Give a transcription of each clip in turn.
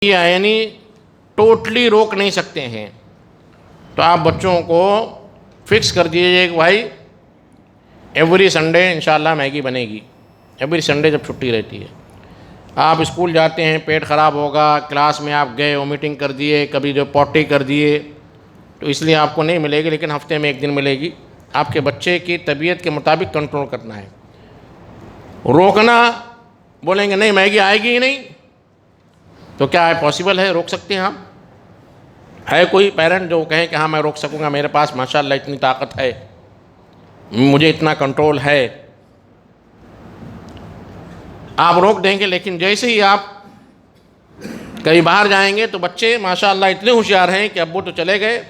یعنی ٹوٹلی روک نہیں سکتے ہیں، تو آپ بچوں کو فکس کر دیجیے کہ بھائی ایوری سنڈے انشاءاللہ میگی بنے گی، ایوری سنڈے جب چھٹی رہتی ہے۔ آپ اسکول جاتے ہیں، پیٹ خراب ہوگا، کلاس میں آپ گئے وومیٹنگ کر دیے، کبھی جو پوٹی کر دیے، تو اس لیے آپ کو نہیں ملے گی، لیکن ہفتے میں ایک دن ملے گی۔ آپ کے بچے کی طبیعت کے مطابق کنٹرول کرنا ہے۔ روکنا، بولیں گے نہیں میگی آئے گی ہی نہیں، تو کیا ہے پاسبل ہے؟ روک سکتے ہیں آپ؟ ہے کوئی پیرنٹ جو کہے کہ ہاں میں روک سکوں گا، میرے پاس ماشاءاللہ اتنی طاقت ہے، مجھے اتنا کنٹرول ہے؟ آپ روک دیں گے، لیکن جیسے ہی آپ کہیں باہر جائیں گے تو بچے ماشاءاللہ اتنے ہوشیار ہیں کہ ابو تو چلے گئے،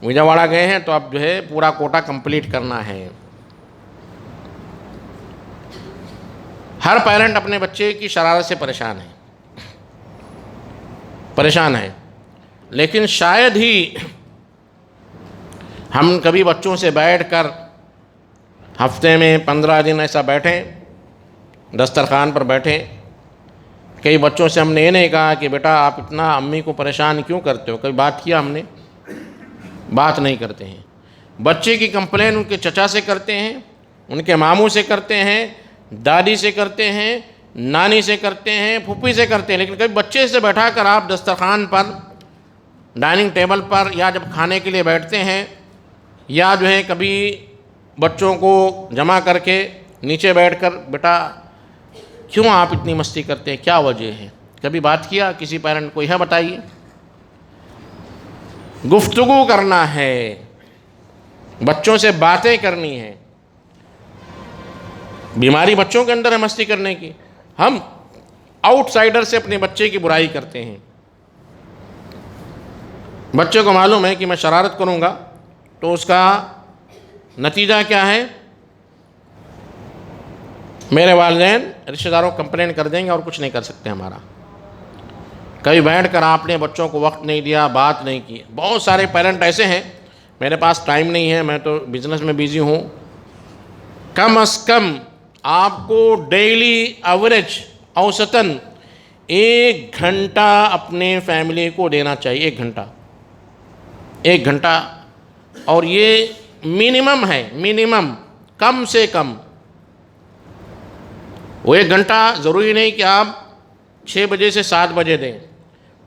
وجاواڑا گئے ہیں، تو اب جو ہے پورا کوٹا کمپلیٹ کرنا ہے۔ ہر پیرنٹ اپنے بچے کی شرارت سے پریشان ہے، لیکن شاید ہی ہم کبھی بچوں سے بیٹھ کر ہفتے میں 15 دن ایسا بیٹھیں، دسترخوان پر بیٹھیں۔ کئی بچوں سے ہم نے یہ نہیں کہا کہ بیٹا آپ اتنا امی کو پریشان کیوں کرتے ہو، کبھی بات کیا ہم نے؟ بات نہیں کرتے ہیں۔ بچے کی کمپلین ان کے چچا سے کرتے ہیں، ان کے ماموں سے کرتے ہیں، دادی سے کرتے ہیں، نانی سے کرتے ہیں، پھوپھی سے کرتے ہیں، لیکن کبھی بچے سے بیٹھا کر آپ دسترخوان پر، ڈائننگ ٹیبل پر، یا جب کھانے کے لیے بیٹھتے ہیں، یا جو ہے کبھی بچوں کو جمع کر کے نیچے بیٹھ کر بیٹا کیوں آپ اتنی مستی کرتے ہیں، کیا وجہ ہے؟ کبھی بات کیا کسی پیرنٹ کو؟ یہ بتائیے۔ گفتگو کرنا ہے، بچوں سے باتیں کرنی ہے۔ بیماری بچوں کے اندر ہے مستی کرنے کی، ہم آؤٹ سائڈر سے اپنے بچے کی برائی کرتے ہیں۔ بچے کو معلوم ہے کہ میں شرارت کروں گا تو اس کا نتیجہ کیا ہے؟ میرے والدین رشتہ داروں کمپلین کر دیں گے اور کچھ نہیں کر سکتے ہمارا۔ کبھی بیٹھ کر آپ نے بچوں کو وقت نہیں دیا، بات نہیں کی۔ بہت سارے پیرنٹ ایسے ہیں، میرے پاس ٹائم نہیں ہے، میں تو بزنس میں بیزی ہوں۔ کم از کم آپ کو ڈیلی ایوریج اوسطاً 1 گھنٹہ اپنے فیملی کو دینا چاہیے، 1 گھنٹہ، اور یہ منیمم ہے، منیمم، کم سے کم۔ وہ 1 گھنٹہ ضروری نہیں کہ آپ 6 بجے سے 7 بجے دیں،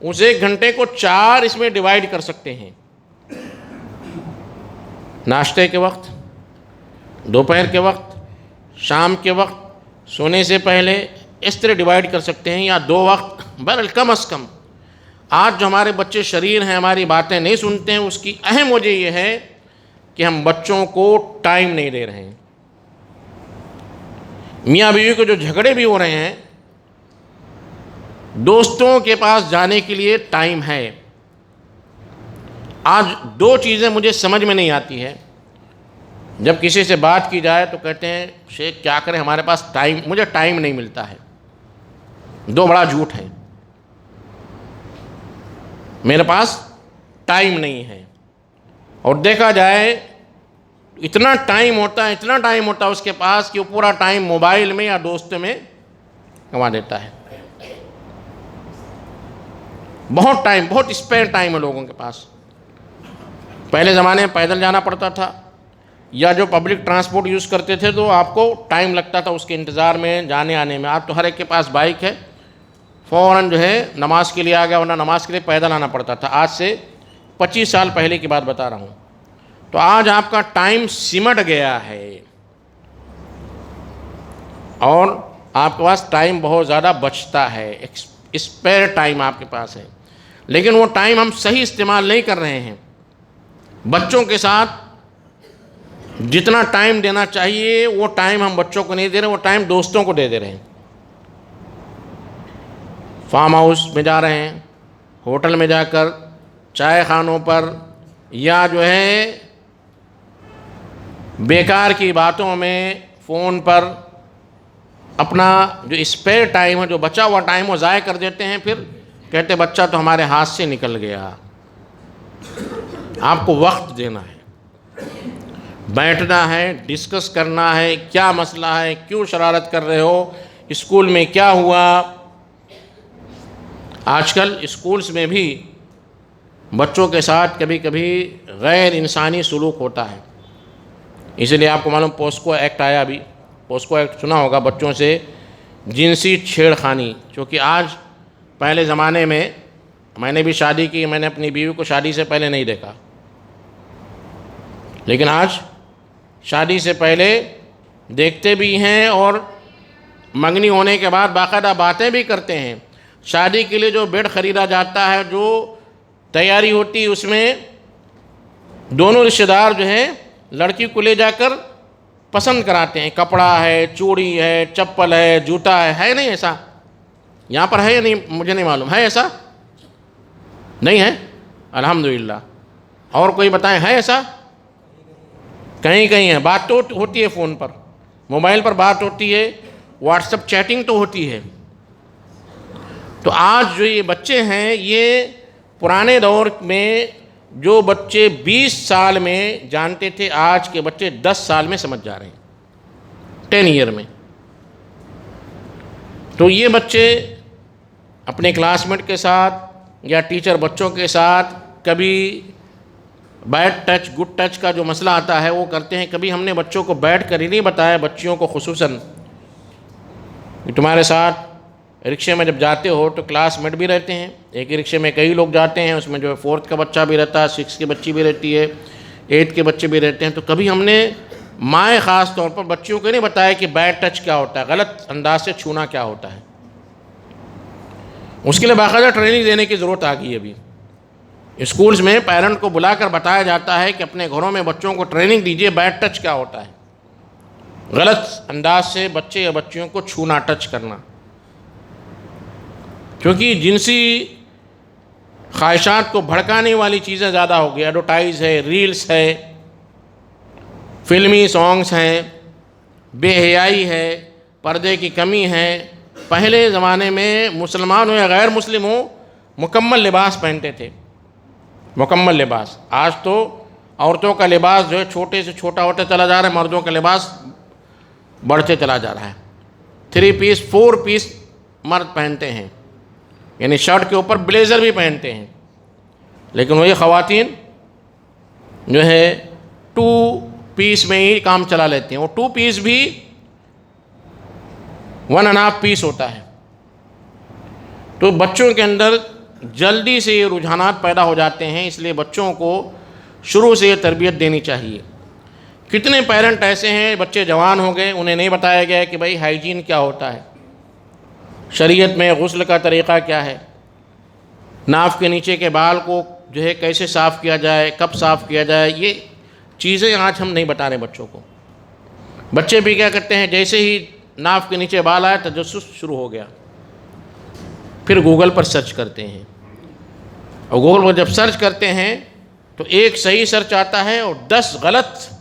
اس 1 گھنٹے کو 4 اس میں ڈیوائیڈ کر سکتے ہیں۔ ناشتے کے وقت، دوپہر کے وقت، شام کے وقت، سونے سے پہلے، اس طرح ڈیوائیڈ کر سکتے ہیں، یا 2 وقت، بہرحال کم از کم۔ آج جو ہمارے بچے شریر ہیں، ہماری باتیں نہیں سنتے ہیں، اس کی اہم وجہ یہ ہے کہ ہم بچوں کو ٹائم نہیں دے رہے ہیں۔ میاں بیوی کو جو جھگڑے بھی ہو رہے ہیں، دوستوں کے پاس جانے کے لیے ٹائم ہے۔ آج 2 چیزیں مجھے سمجھ میں نہیں آتی ہے۔ جب کسی سے بات کی جائے تو کہتے ہیں شیخ کیا کریں، ہمارے پاس ٹائم، مجھے ٹائم نہیں ملتا ہے۔ 2 بڑا جھوٹ ہے، میرے پاس ٹائم نہیں ہے۔ اور دیکھا جائے اتنا ٹائم ہوتا ہے اس کے پاس کہ وہ پورا ٹائم موبائل میں یا دوست میں گنوا دیتا ہے۔ بہت ٹائم، بہت اسپیئر ٹائم ہے لوگوں کے پاس۔ پہلے زمانے میں پیدل جانا پڑتا تھا، یا جو پبلک ٹرانسپورٹ یوز کرتے تھے تو آپ کو ٹائم لگتا تھا اس کے انتظار میں، جانے آنے میں۔ آج تو ہر ایک کے پاس بائک ہے، فوراً جو ہے نماز کے لیے آ گیا، ورنہ نماز کے لیے پیدل آنا پڑتا تھا۔ آج سے 25 سال پہلے کی بات بتا رہا ہوں۔ تو آج آپ کا ٹائم سمٹ گیا ہے، اور آپ کے پاس ٹائم بہت زیادہ بچتا ہے، اسپیئر ٹائم آپ کے پاس ہے، لیکن وہ ٹائم ہم صحیح استعمال نہیں کر رہے ہیں۔ بچوں کے ساتھ جتنا ٹائم دینا چاہیے وہ ٹائم ہم بچوں کو نہیں دے رہے، وہ ٹائم دوستوں کو دے رہے ہیں۔ فارم ہاؤس میں جا رہے ہیں، ہوٹل میں جا کر، چائے خانوں پر، یا جو ہے بیکار کی باتوں میں، فون پر اپنا جو اسپیئر ٹائم ہے، جو بچا ہوا ٹائم وہ ضائع کر دیتے ہیں۔ پھر کہتے بچہ تو ہمارے ہاتھ سے نکل گیا۔ آپ کو وقت دینا ہے، بیٹھنا ہے، ڈسکس کرنا ہے، کیا مسئلہ ہے، کیوں شرارت کر رہے ہو، اسکول میں کیا ہوا، آج کل اسکولس میں بھی بچوں کے ساتھ کبھی کبھی غیر انسانی سلوک ہوتا ہے. اس لیے آپ کو معلوم پوسکو ایکٹ آیا. ابھی پوسکو ایکٹ سنا ہوگا, بچوں سے جنسی چھیڑ خانی. چونکہ آج پہلے زمانے میں نے بھی شادی کی, میں نے اپنی بیوی کو شادی سے پہلے نہیں دیکھا, لیکن آج شادی سے پہلے دیکھتے بھی ہیں اور منگنی ہونے کے بعد باقاعدہ باتیں بھی کرتے ہیں. شادی کے لیے جو بیڈ خریدا جاتا ہے, جو تیاری ہوتی ہے, اس میں دونوں رشتہ دار جو ہیں لڑکی کو لے جا کر پسند کراتے ہیں. کپڑا ہے, چوڑی ہے, چپل ہے, جوتا ہے نہیں ایسا؟ یہاں پر ہے یا نہیں مجھے نہیں معلوم, ہے ایسا؟ نہیں ہے الحمدللہ. اور کوئی بتائیں ہے ایسا؟ کہیں کہیں ہے. بات تو ہوتی ہے فون پر, موبائل پر بات ہوتی ہے, واٹس ایپ چیٹنگ تو ہوتی ہے. تو آج جو یہ بچے ہیں, یہ پرانے دور میں جو بچے 20 سال میں جانتے تھے, آج کے بچے 10 سال میں سمجھ جا رہے ہیں, 10 ایئر میں. تو یہ بچے اپنے کلاس میٹ کے ساتھ یا ٹیچر بچوں کے ساتھ کبھی بیڈ ٹچ گڈ ٹچ کا جو مسئلہ آتا ہے وہ کرتے ہیں. کبھی ہم نے بچوں کو بیٹھ کر ہی نہیں بتایا, بچیوں کو خصوصاً, تمہارے ساتھ رکشے میں جب جاتے ہو تو کلاس میٹ بھی رہتے ہیں. ایک ہی رکشے میں کئی لوگ جاتے ہیں, اس میں جو ہے 4th کا بچہ بھی رہتا ہے, 6 کی بچی بھی رہتی ہے, 8 کے بچے بھی رہتے ہیں. تو کبھی ہم نے مائیں خاص طور پر بچیوں کو نہیں بتایا کہ بیڈ ٹچ کیا ہوتا ہے, غلط انداز سے چھونا کیا ہوتا ہے. اس کے لیے باقاعدہ ٹریننگ دینے کی ضرورت آ گئی ہے. ابھی اسکولز میں پیرنٹ کو بلا کر بتایا جاتا ہے کہ اپنے گھروں میں بچوں کو ٹریننگ دیجیے بیڈ ٹچ کیا ہوتا ہے, غلط انداز سے بچے یا بچیوں کو چھونا, ٹچ کرنا. کیونکہ جنسی خواہشات کو بھڑکانے والی چیزیں زیادہ ہو گئی. ایڈورٹائز ہے, ریلز ہے, فلمی سانگز ہیں, بے حیائی ہے, پردے کی کمی ہے. پہلے زمانے میں مسلمان ہو یا غیر مسلم ہو مکمل لباس پہنتے تھے, مکمل لباس. آج تو عورتوں کا لباس جو ہے چھوٹے سے چھوٹا ہوتا چلا جا رہا ہے, مردوں کا لباس بڑھتے چلا جا رہا ہے. 3 پیس 4 پیس مرد پہنتے ہیں, یعنی شرٹ کے اوپر بلیزر بھی پہنتے ہیں. لیکن وہی خواتین جو ہے 2 پیس میں ہی کام چلا لیتے ہیں. وہ 2 پیس بھی 1.5 پیس ہوتا ہے. تو بچوں کے اندر جلدی سے یہ رجحانات پیدا ہو جاتے ہیں. اس لیے بچوں کو شروع سے یہ تربیت دینی چاہیے. کتنے پیرنٹ ایسے ہیں, بچے جوان ہو گئے, انہیں نہیں بتایا گیا کہ بھائی ہائیجین کیا ہوتا ہے, شریعت میں غسل کا طریقہ کیا ہے, ناف کے نیچے کے بال کو جو ہے کیسے صاف کیا جائے, کب صاف کیا جائے. یہ چیزیں آج ہم نہیں بتا رہے بچوں کو. بچے بھی کیا کرتے ہیں, جیسے ہی ناف کے نیچے بال آیا تجسس شروع ہو گیا, پھر گوگل پر سرچ کرتے ہیں. اور گوگل پر جب سرچ کرتے ہیں تو ایک صحیح سرچ آتا ہے اور 10 غلط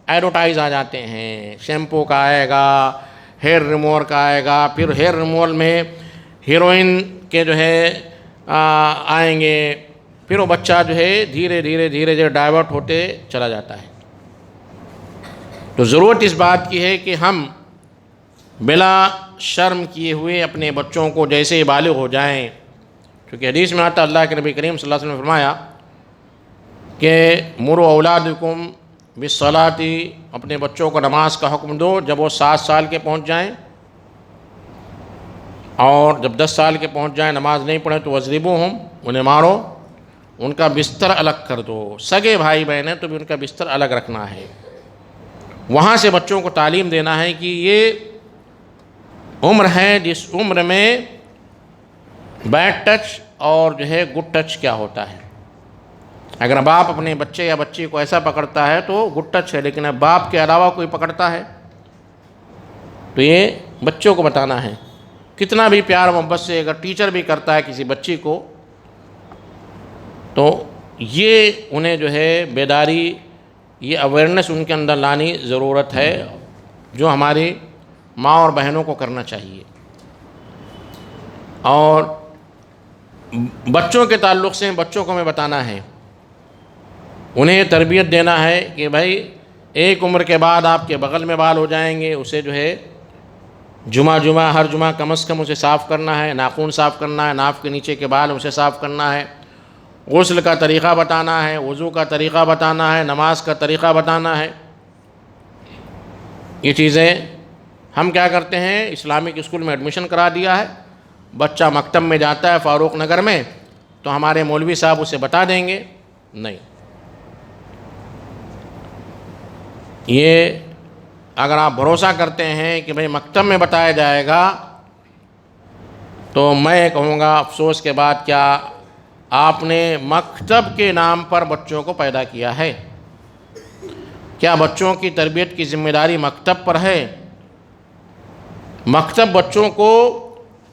ایڈورٹائز آ جاتے ہیں. شیمپو کا آئے گا, ہیئر ریموور کا آئے گا, پھر ہیئر ریموور میں ہیروئن کے جو ہے آئیں گے. پھر وہ بچہ جو ہے دھیرے دھیرے دھیرے دھیرے ڈائیورٹ ہوتے چلا جاتا ہے. تو ضرورت اس بات کی ہے کہ ہم بلا شرم کیے ہوئے اپنے بچوں کو جیسے ہی بالغ ہو جائیں, کیونکہ حدیث میں آتا اللہ کے نبی کریم صلی اللہ علیہ وسلم نے فرمایا کہ مروا اولادکم بالصلاۃ, اپنے بچوں کو نماز کا حکم دو جب وہ 7 سال کے پہنچ جائیں, اور جب 10 سال کے پہنچ جائیں نماز نہیں پڑھیں تو وضربوہم, انہیں مارو, ان کا بستر الگ کر دو. سگے بھائی بہن ہیں تو بھی ان کا بستر الگ رکھنا ہے. وہاں سے بچوں کو تعلیم دینا ہے کہ یہ عمر ہے جس عمر میں بیڈ ٹچ اور جو ہے گڈ ٹچ کیا ہوتا ہے. اگر باپ اپنے بچے یا بچی کو ایسا پکڑتا ہے تو گڈ ٹچ ہے, لیکن اب باپ کے علاوہ کوئی پکڑتا ہے تو یہ بچوں کو بتانا ہے. کتنا بھی پیار محبت سے اگر ٹیچر بھی کرتا ہے کسی بچی کو تو یہ انہیں جو ہے بیداری, یہ اویئرنیس ان کے اندر لانی ضرورت ہے, جو ہماری ماں اور بہنوں کو کرنا چاہیے. اور بچوں کے تعلق سے بچوں کو ہمیں بتانا ہے, انہیں تربیت دینا ہے کہ بھائی ایک عمر کے بعد آپ کے بغل میں بال ہو جائیں گے, اسے جو ہے جمعہ ہر جمعہ کم از کم اسے صاف کرنا ہے، ناخن صاف کرنا ہے، ناف کے نیچے کے بال اسے صاف کرنا ہے، غسل کا طریقہ بتانا ہے، وضو کا طریقہ بتانا ہے، نماز کا طریقہ بتانا ہے۔ یہ چیزیں ہم کیا کرتے ہیں، اسلامک اسکول میں ایڈمیشن کرا دیا ہے، بچہ مکتب میں جاتا ہے فاروق نگر میں، تو ہمارے مولوی صاحب اسے بتا دیں گے؟ نہیں۔ یہ اگر آپ بھروسہ کرتے ہیں کہ بھئی مکتب میں بتایا جائے گا، تو میں کہوں گا افسوس کے بعد، کیا آپ نے مکتب کے نام پر بچوں کو پیدا کیا ہے؟ کیا بچوں کی تربیت کی ذمہ داری مکتب پر ہے؟ مکتب بچوں کو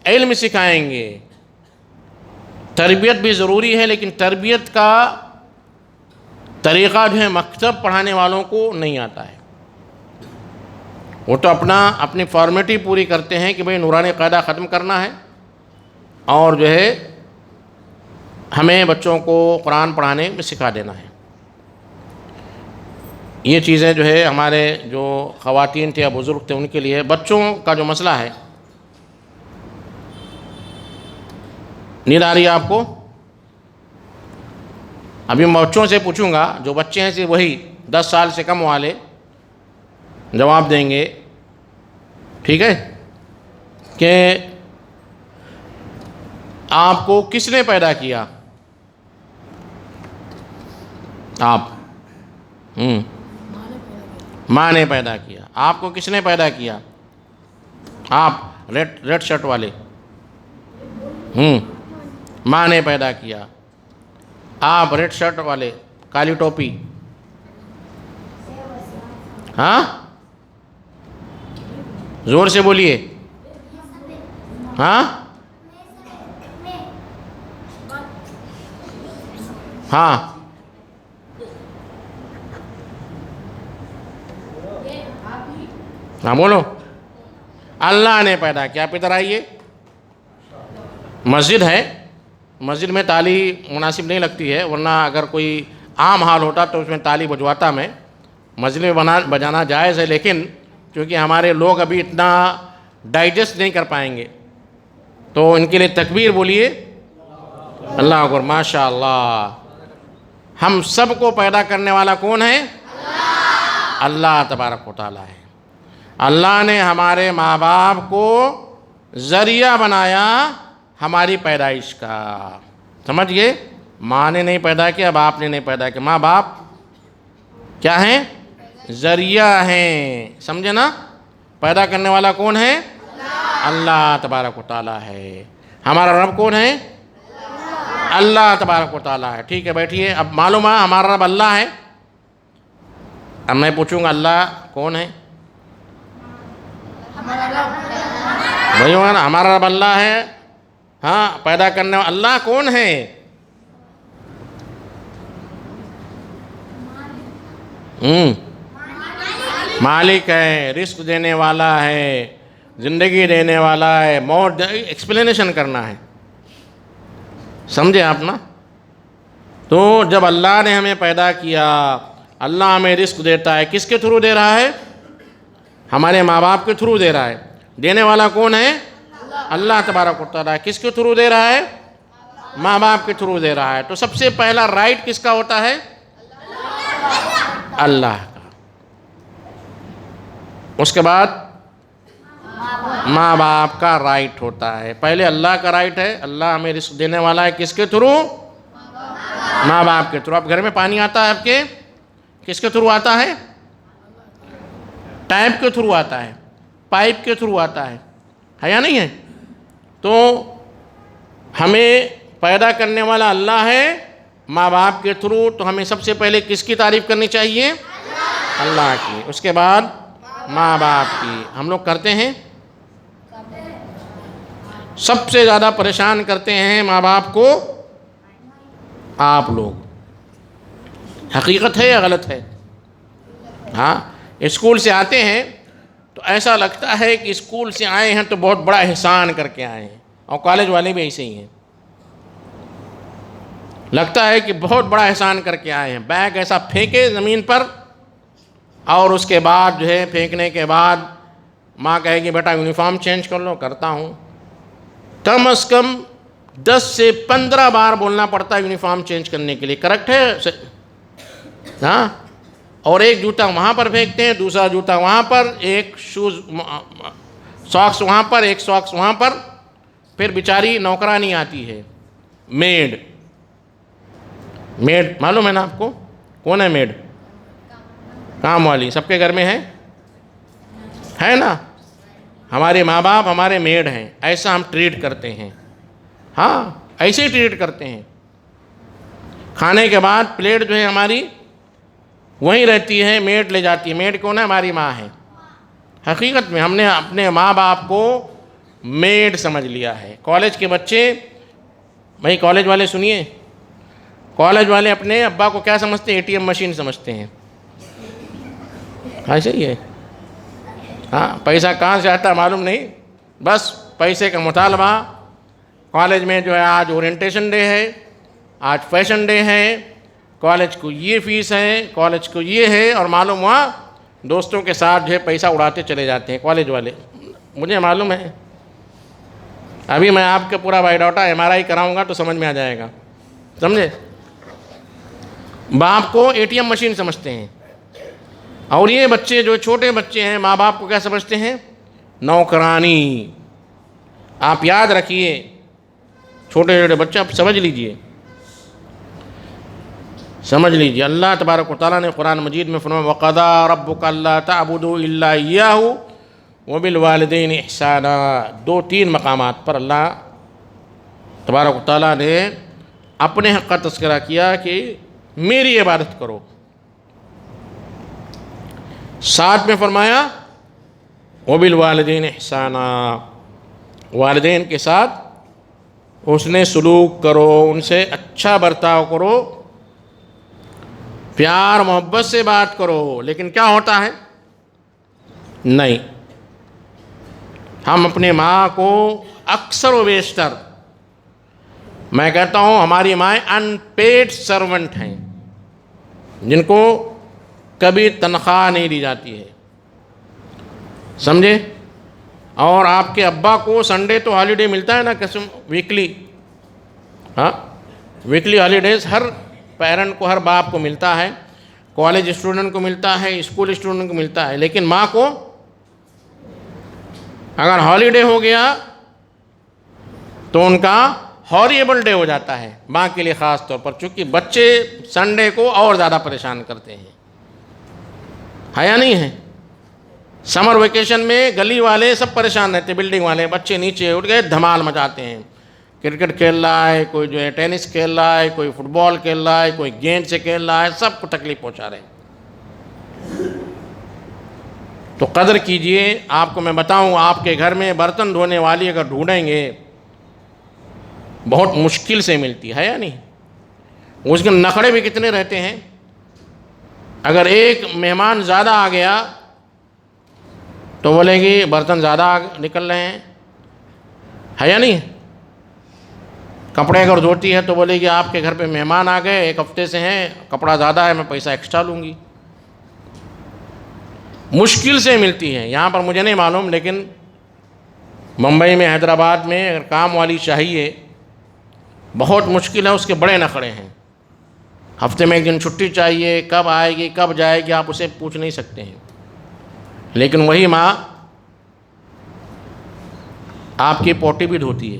علم سکھائیں گے، تربیت بھی ضروری ہے، لیکن تربیت کا طریقہ جو ہے مکتب پڑھانے والوں کو نہیں آتا ہے۔ وہ تو اپنی فارمیٹی پوری کرتے ہیں کہ بھئی نورانی قاعدہ ختم کرنا ہے، اور جو ہے ہمیں بچوں کو قرآن پڑھانے میں سکھا دینا ہے۔ یہ چیزیں جو ہے ہمارے جو خواتین تھے یا بزرگ تھے ان کے لیے، بچوں کا جو مسئلہ ہے، نیند آ رہی ہے آپ کو؟ ابھی میں بچوں سے پوچھوں گا، جو بچے ہیں صرف وہی 10 سال سے کم والے جواب دیں گے، ٹھیک ہے؟ کہ آپ کو کس نے پیدا کیا؟ آپ ماں نے پیدا کیا۔ آپ کو کس نے پیدا کیا؟ آپ ریڈ شرٹ والے، ماں نے پیدا کیا۔ آپ ریڈ شرٹ والے، کالی ٹوپی، ہاں زور سے بولیے، ہاں ہاں ہاں بولو۔ اللہ نے پیدا کیا۔ آپ ادھر آئیے، مسجد ہے، مسجد میں تالی مناسب نہیں لگتی ہے، ورنہ اگر کوئی عام حال ہوتا تو اس میں تالی بجواتا میں، مسجد میں بجانا جائز ہے، لیکن کیونکہ ہمارے لوگ ابھی اتنا ڈائجسٹ نہیں کر پائیں گے، تو ان کے لیے تکبیر بولیے، اللہ اکبر، ماشاء اللہ۔ ہم سب کو پیدا کرنے والا کون ہے؟ اللہ تبارک و تعالیٰ ہے۔ اللہ نے ہمارے ماں باپ کو ذریعہ بنایا ہماری پیدائش کا، سمجھ گئے؟ ماں نے نہیں پیدا کیا، باپ نے نہیں پیدا کیا، ماں باپ کیا ہیں؟ ذریعہ ہیں، سمجھے نا؟ پیدا کرنے والا کون ہے؟ اللہ تبارک و تعالیٰ ہے۔ ہمارا رب کون ہے؟ اللہ تبارک و تعالیٰ ہے۔ ٹھیک ہے، بیٹھیے۔ اب معلوم ہے ہمارا رب اللہ ہے۔ اب میں پوچھوں گا اللہ کون ہے؟ بھائیو نا، ہمارا رب اللہ ہے، ہاں، پیدا کرنے والا اللہ کون ہے؟ مالک ہے، رزق دینے والا ہے، زندگی دینے والا ہے، موت، ایکسپلینیشن کرنا ہے، سمجھے آپ نا؟ تو جب اللہ نے ہمیں پیدا کیا، اللہ ہمیں رزق دیتا ہے، کس کے تھرو دے رہا ہے؟ ہمارے ماں باپ کے تھرو دے رہا ہے۔ دینے والا کون ہے؟ اللہ تبارک و تعالیٰ۔ کس کے تھرو دے رہا ہے؟ ماں باپ کے تھرو دے رہا ہے۔ تو سب سے پہلا رائٹ کس کا ہوتا ہے؟ اللہ کا۔ اس کے بعد ماں باپ کا رائٹ ہوتا ہے۔ پہلے اللہ کا رائٹ ہے، اللہ ہمیں رزق دینے والا ہے، کس کے تھرو؟ ماں باپ کے تھرو۔ اب گھر میں پانی آتا ہے آپ کے، کس کے تھرو آتا ہے؟ ٹیپ کے تھرو آتا ہے، پائپ کے تھرو آتا ہے یا نہیں ہے؟ تو ہمیں پیدا کرنے والا اللہ ہے، ماں باپ کے تھرو، تو ہمیں سب سے پہلے کس کی تعریف کرنی چاہیے؟ اللہ کی۔ اس کے بعد ماں باپ کی۔ ہم لوگ کرتے ہیں؟ سب سے زیادہ پریشان کرتے ہیں ماں باپ کو آپ لوگ۔ حقیقت ہے یا غلط ہے؟ ہاں، اسکول سے آتے ہیں تو ایسا لگتا ہے کہ اسکول سے آئے ہیں تو بہت بڑا احسان کر کے آئے ہیں، اور کالج والے بھی ایسے ہی ہیں، لگتا ہے کہ بہت بڑا احسان کر کے آئے ہیں۔ بیگ ایسا پھینکے زمین پر، اور اس کے بعد جو ہے پھینکنے کے بعد ماں کہے گی بیٹا یونیفارم چینج کر لو، کرتا ہوں. کم از کم 10 سے 15 بار بولنا پڑتا ہے یونیفارم چینج کرنے کے لیے. کریکٹ ہے؟ ہاں. اور ایک جوتا وہاں پر پھینکتے ہیں، دوسرا جوتا وہاں پر، ایک شوز ساکس وہاں پر، ایک ساکس وہاں پر. پھر بیچاری نوکرانی آتی ہے، میڈ. میڈ معلوم ہے نا آپ کو کون ہے میڈ؟ کام والی. سب کے گھر میں ہے نا. ہمارے ماں باپ ہمارے میڈ ہیں، ایسا ہم ٹریٹ کرتے ہیں. ہاں ایسے ہی ٹریٹ کرتے ہیں. کھانے کے بعد پلیٹ جو ہے ہماری وہیں رہتی ہے، میڈ لے جاتی ہے. میڈ کون ہے؟ ہماری ماں ہے. حقیقت میں ہم نے اپنے ماں باپ کو میڈ سمجھ لیا ہے. کالج کے بچے، بھائی کالج والے سنیے، کالج والے اپنے ابا کو کیا سمجھتے ہیں؟ ATM مشین سمجھتے ہیں. ایسے ہی ہے. ہاں پیسہ کہاں سے آتا ہے معلوم نہیں، بس پیسے کا مطالبہ. کالج میں جو ہے آج اورینٹیشن ڈے ہے، آج فیشن ڈے ہے، کالج کو یہ فیس ہے، کالج کو یہ ہے، اور معلوم ہوا دوستوں کے ساتھ جو ہے پیسہ اڑاتے چلے جاتے ہیں کالج والے. مجھے معلوم ہے. ابھی میں آپ کا پورا بایو ڈاٹا MRI کراؤں گا تو سمجھ میں آ جائے گا. سمجھے؟ باپ کو ATM مشین سمجھتے ہیں، اور یہ بچے جو چھوٹے بچے ہیں ماں باپ کو کیا سمجھتے ہیں؟ نوکرانی. آپ یاد رکھیے، چھوٹے چھوٹے بچے آپ سمجھ لیجئے. اللہ تبارک و تعالیٰ نے قرآن مجید میں فرمایا وَقَضَىٰ رَبُّكَ أَلَّا تَعْبُدُوا إِلَّا إِيَّاهُ وَبِالْوَالِدَيْنِ إِحْسَانًا. 2-3 مقامات پر اللہ تبارک و تعالیٰ نے اپنے حق کا تذکرہ کیا کہ میری عبادت کرو. ساتھ میں فرمایا وَبِالْوَالِدَيْنِ إِحْسَانًا، والدین کے ساتھ اس نے سلوک کرو، ان سے اچھا برتاؤ کرو، پیار محبت سے بات کرو. لیکن کیا ہوتا ہے؟ نہیں، ہم اپنے ماں کو اکثر و بیشتر، میں کہتا ہوں ہماری مائیں ان پیڈ سرونٹ ہیں، جن کو کبھی تنخواہ نہیں دی جاتی ہے. سمجھے؟ اور آپ کے ابا کو سنڈے تو ہالیڈے ملتا ہے نا، قسم ویکلی. ہاں ویکلی ہالیڈیز ہر پیرنٹ کو، ہر باپ کو ملتا ہے. کالج اسٹوڈنٹ کو ملتا ہے، اسکول اسٹوڈنٹ کو ملتا ہے. لیکن ماں کو اگر ہالیڈے ہو گیا تو ان کا ہاریبل ڈے ہو جاتا ہے ماں کے لیے خاص طور پر، چونکہ بچے سنڈے کو اور زیادہ پریشان کرتے ہیں. ہے یا نہیں ہے؟ سمر ویکیشن میں گلی والے سب پریشان رہتے، بلڈنگ والے. بچے نیچے اٹھ گئے دھمال مچاتے ہیں. کرکٹ کھیل رہا ہے کوئی، جو ہے ٹینس کھیل رہا ہے کوئی، فٹ بال کھیل رہا ہے کوئی، گیند سے کھیل رہا ہے، سب کو تکلیف پہنچا رہے ہیں. تو قدر کیجئے. آپ کو میں بتاؤں، آپ کے گھر میں برتن دھونے والی اگر ڈھونڈیں گے بہت مشکل سے ملتی ہے یا نہیں؟ اس کے نخرے بھی کتنے رہتے ہیں. اگر ایک مہمان زیادہ آ گیا تو بولے گی برتن زیادہ نکل رہے ہیں. ہے یا نہیں؟ کپڑے اگر دھوتی ہے تو بولے گی آپ کے گھر پہ مہمان آ گئے، 1 ہفتے سے ہیں، کپڑا زیادہ ہے، میں پیسہ ایکسٹرا لوں گی. مشکل سے ملتی ہے. یہاں پر مجھے نہیں معلوم، لیکن ممبئی میں، حیدرآباد میں اگر کام والی چاہیے بہت مشکل ہے. اس کے بڑے نخرے ہیں. ہفتے میں 1 دن چھٹی چاہیے، کب آئے گی کب جائے گی آپ اسے پوچھ نہیں سکتے ہیں. لیکن وہی ماں آپ کی پوٹی بھی دھوتی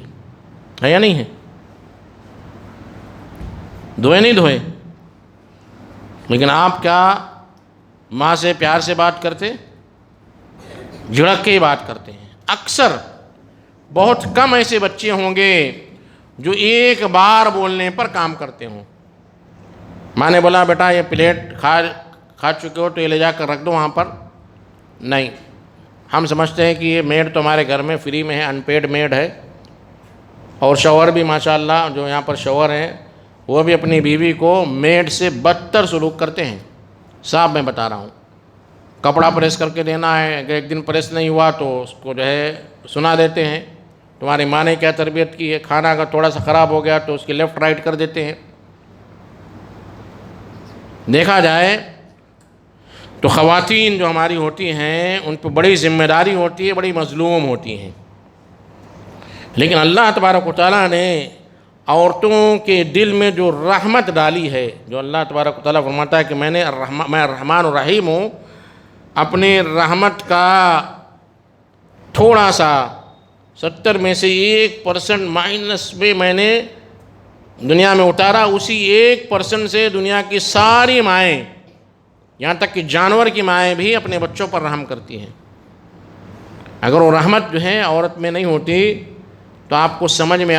ہے یا نہیں ہے؟ دھوئے نہیں دھوئے؟ لیکن آپ کیا ماں سے پیار سے بات کرتے؟ جھڑک کے ہی بات کرتے ہیں. اکثر بہت کم ایسے بچے ہوں گے جو ایک بار بولنے پر کام کرتے ہوں. ماں نے بولا بیٹا یہ پلیٹ کھا چکے ہو تو یہ لے جا کر رکھ دو وہاں پر. نہیں، ہم سمجھتے ہیں کہ یہ میڈ تو ہمارے گھر میں فری میں ہے، ان پیڈ میڈ ہے. اور شوہر بھی ماشاءاللہ جو یہاں پر شوہر ہیں وہ بھی اپنی بیوی کو میڈ سے بدتر سلوک کرتے ہیں. صاحب میں بتا رہا ہوں. کپڑا پریس کر کے دینا ہے، اگر 1 دن پریس نہیں ہوا تو اس کو جو ہے سنا دیتے ہیں تمہاری ماں نے کیا تربیت کی ہے. کھانا اگر تھوڑا سا خراب ہو گیا تو اس کی لیفٹ رائٹ کر دیتے ہیں. دیکھا جائے تو خواتین جو ہماری ہوتی ہیں ان پہ بڑی ذمہ داری ہوتی ہے، بڑی مظلوم ہوتی ہیں، لیکن اللہ تبارک و تعالیٰ نے عورتوں کے دل میں جو رحمت ڈالی ہے، جو اللہ تبارک و تعالیٰ فرماتا ہے کہ میں الرحمن الرحیم ہوں، اپنے رحمت کا تھوڑا سا 70 میں سے 1% مائنس میں نے دنیا میں اتارا، اسی 1% سے دنیا کی ساری مائیں، یہاں تک کہ جانور کی مائیں بھی اپنے بچوں پر رحم کرتی ہیں۔ اگر وہ رحمت جو ہے عورت میں نہیں ہوتی تو آپ کو سمجھ میں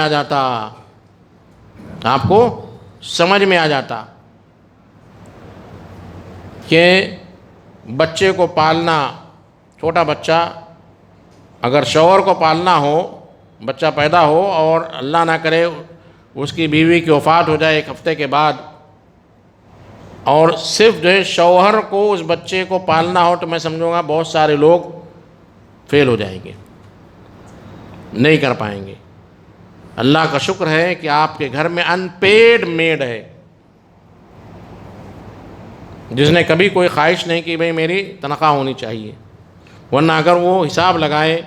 آ جاتا، کہ بچے کو پالنا، چھوٹا بچہ اگر شوہر کو پالنا ہو، بچہ پیدا ہو اور اللہ نہ کرے اس کی بیوی کی وفات ہو جائے 1 ہفتے کے بعد، اور صرف جو ہے شوہر کو اس بچے کو پالنا ہو، تو میں سمجھوں گا بہت سارے لوگ فیل ہو جائیں گے، نہیں کر پائیں گے۔ اللہ کا شکر ہے کہ آپ کے گھر میں ان پیڈ میڈ ہے، جس نے کبھی کوئی خواہش نہیں کی بھئی میری تنخواہ ہونی چاہیے، ورنہ اگر وہ حساب لگائے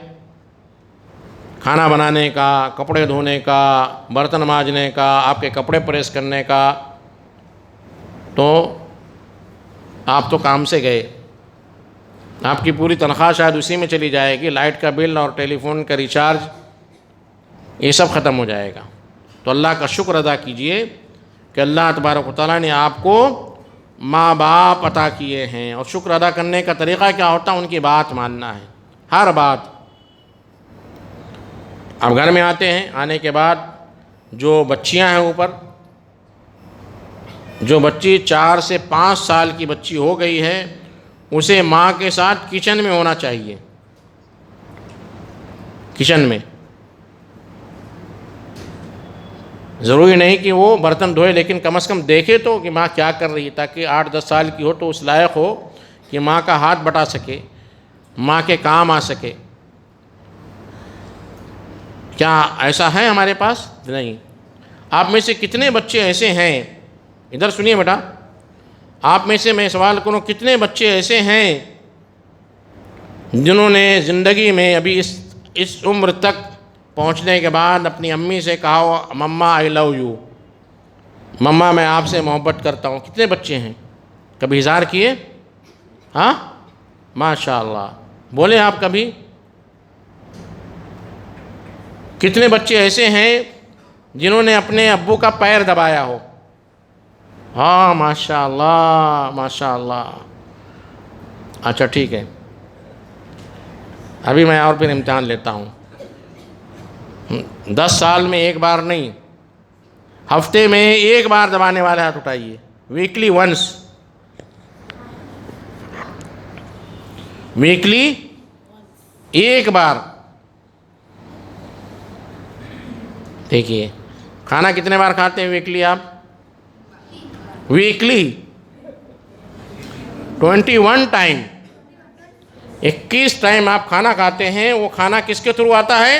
کھانا بنانے کا، کپڑے دھونے کا، برتن مانجنے کا، آپ کے کپڑے پریس کرنے کا، تو آپ تو کام سے گئے، آپ کی پوری تنخواہ شاید اسی میں چلی جائے گی، لائٹ کا بل اور ٹیلی فون کا ریچارج یہ سب ختم ہو جائے گا۔ تو اللہ کا شکر ادا کیجئے کہ اللہ تبارک و تعالیٰ نے آپ کو ماں باپ عطا کیے ہیں، اور شکر ادا کرنے کا طریقہ کیا ہوتا ہے؟ ان کی بات ماننا ہے، ہر بات۔ اب گھر میں آتے ہیں، آنے کے بعد جو بچیاں ہیں اوپر، جو بچی 4 سے 5 سال کی بچی ہو گئی ہے، اسے ماں کے ساتھ کچن میں ہونا چاہیے، کچن میں۔ ضروری نہیں کہ وہ برتن دھوئے، لیکن کم از کم دیکھے تو کہ ماں کیا کر رہی ہے، تاکہ 8-10 سال کی ہو تو اس لائق ہو کہ ماں کا ہاتھ بٹا سکے، ماں کے کام آ سکے۔ کیا ایسا ہے ہمارے پاس؟ نہیں۔ آپ میں سے کتنے بچے ایسے ہیں، ادھر سنیے بیٹا، آپ میں سے میں سوال کروں، کتنے بچے ایسے ہیں جنہوں نے زندگی میں ابھی اس عمر تک پہنچنے کے بعد اپنی امی سے کہا ہو مما آئی لو یو، مما میں آپ سے محبت کرتا ہوں؟ کتنے بچے ہیں؟ کبھی اظہار کیے؟ ہاں، ماشاءاللہ، بولے آپ کبھی؟ کتنے بچے ایسے ہیں جنہوں نے اپنے ابو کا پیر دبایا ہو؟ ہاں، ماشاءاللہ ماشاءاللہ۔ اچھا ٹھیک ہے، ابھی میں اور پھر امتحان لیتا ہوں۔ 10 سال میں ایک بار نہیں، ہفتے میں ایک بار دبانے والے ہاتھ اٹھائیے، ویکلی ونس، ویکلی ایک بار۔ دیکھیے کھانا کتنے بار کھاتے ہیں ویکلی آپ؟ ویکلی 21 ٹائم، 21 ٹائم آپ کھانا کھاتے ہیں۔ وہ کھانا کس کے تھرو آتا ہے؟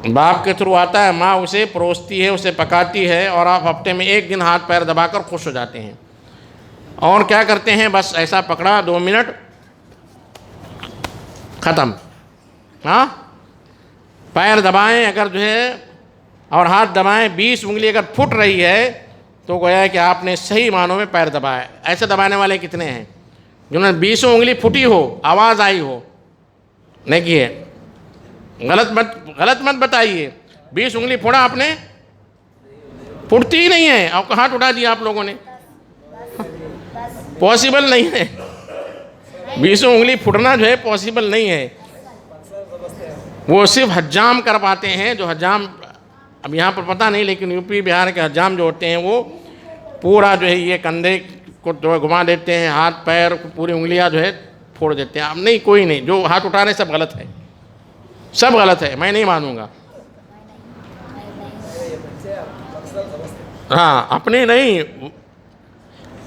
باپ کے تھرو آتا ہے، ماں اسے پروستی ہے، اسے پکاتی ہے، اور آپ ہفتے میں ایک دن ہاتھ پیر دبا کر خوش ہو جاتے ہیں۔ اور کیا کرتے ہیں؟ بس ایسا پکڑا، 2 منٹ، ختم۔ ہاں، پیر دبائیں اگر جو ہے اور ہاتھ دبائیں، 20 انگلی اگر پھٹ رہی ہے تو گویا ہے کہ آپ نے صحیح معنوں میں پیر دبایا۔ ایسے دبانے والے کتنے ہیں جنہوں نے 20 انگلی پھٹی ہو، آواز آئی ہو؟ نہیں کیے؟ غلط مت بتائیے۔ 20 انگلی پھوڑا آپ نے، پھٹتی ہی نہیں ہے، اور ہاتھ اٹھا دیا آپ لوگوں نے، پاسبل نہیں ہے۔ 20 انگلی پھٹنا جو ہے پاسبل نہیں ہے۔ وہ صرف حجام کر پاتے ہیں، جو حجام، اب یہاں پر پتہ نہیں، لیکن یو پی بہار کے حجام جو ہوتے ہیں وہ پورا جو ہے یہ کندھے کو گھما دیتے ہیں، ہاتھ پیر پوری انگلیاں جو ہے پھوڑ دیتے ہیں۔ اب نہیں، کوئی نہیں، جو ہاتھ اٹھا رہے ہیں سب غلط ہے، سب غلط ہے، میں نہیں مانوں گا۔ ہاں، اپنے نہیں،